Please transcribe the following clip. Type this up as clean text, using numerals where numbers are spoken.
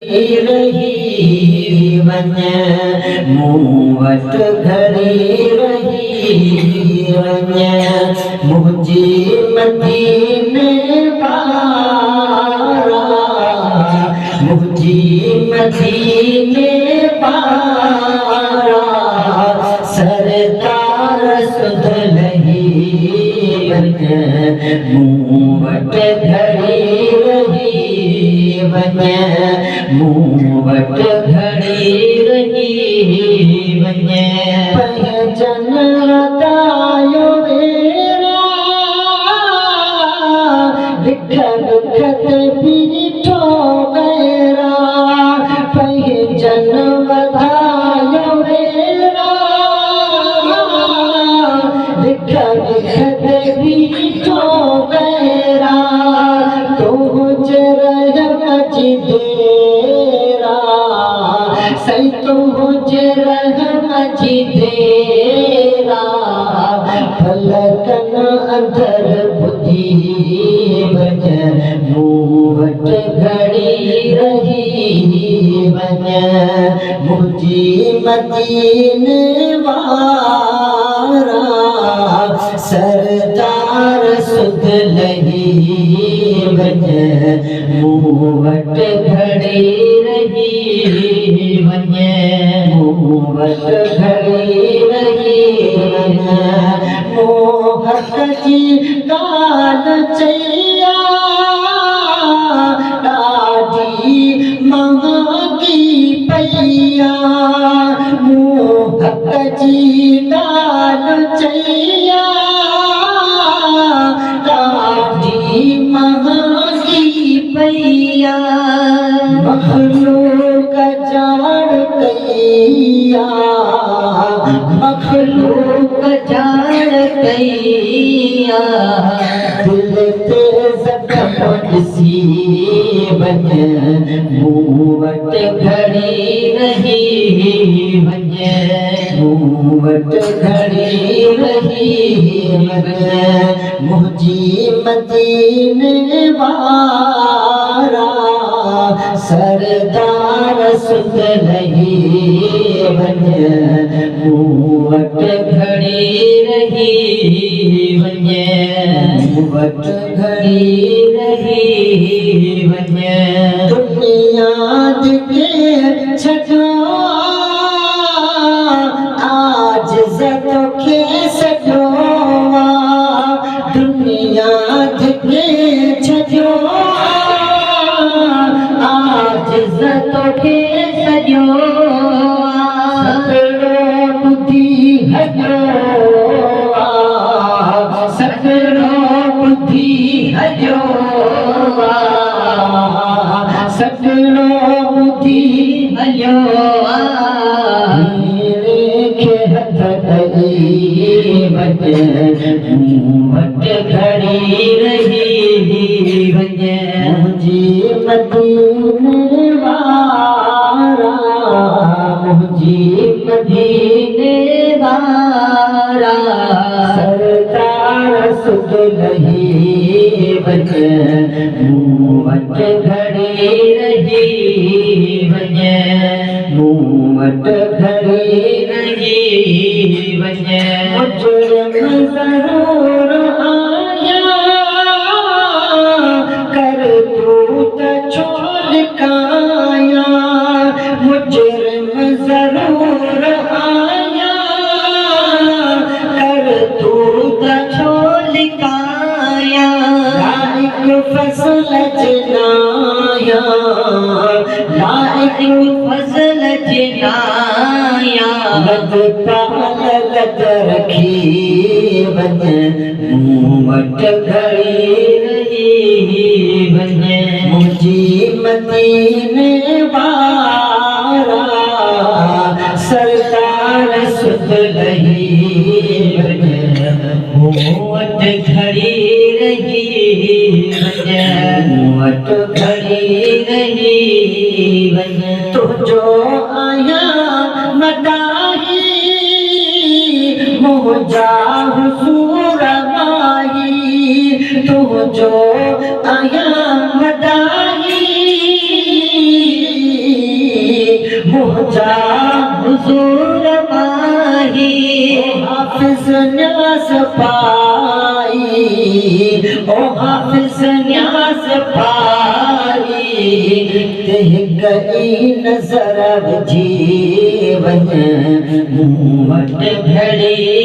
रही वन मूवट घड़ी रही वन मुझी मदीने पारा मुझी मदीने पारा सरदार सुध लही वन मूवट घड़ी रही वन मूवट घड़ी रही वन पहचान दायो वेरा विख विखत पीठो गैरा पहचान वधायो वेरा विख विखत पीठो गैरा तो जर मजिदेरा सही तो जर मजिदेरा फलकन अंदर बुद्धि बन मूवट घड़ी रही बन मुझी मदीने वारा सरदार सुध लही बन मूवट घड़ी रही वन मूवट घड़ी रही वन मोहक जी गाल चैया ॾाढी महांगी पैया मोहक जी गाल चैया ॾाढी महांगी पैया मखलूक जान कैया मखलूक जान कैया दिल ते जख्म सी बन मूवट घड़ी रही बन मूवट घड़ी रही बन मुझी मदीने वारा सरदार सुध लही बन मूवट घड़ी रही बन मूवट घड़ी रही बन दुनिया के छठो आज जतो के सजोवा दुनिया के छठो आज जतो के सजोवा सकरो बुद्धि हजो सकरो बुद्धि हजो सकरो बुद्धि हजो हथ कई बन मूवट घड़ी रही बन मुझी मदीने वारा मुझी मदीने वारा सरदार सुध लही बन मूवट घड़ी रही बन मूवट घड़ी रही बन मुजरिम जरूर आया कर तूत छोड़ काया मुजरिम जरूर आया कर तूत छोड़ काया लाइक फसल जनाया लाइक फसल जनाया लद पाल लद रखी बन मूवट घड़ी रही बन मुझी मदीने वारा सरदार सुध लही बन मूवट घड़ी रही बन मूवट घड़ी रही बन तो जो आया मदाही मोजा हुजूर माही तो जो आया मदाही पहुंचा हुजूर माही हाफिज न्यास पाई ओ हाफिज न्यास पाई तेह कई नजर जीवन मूं वट घड़ी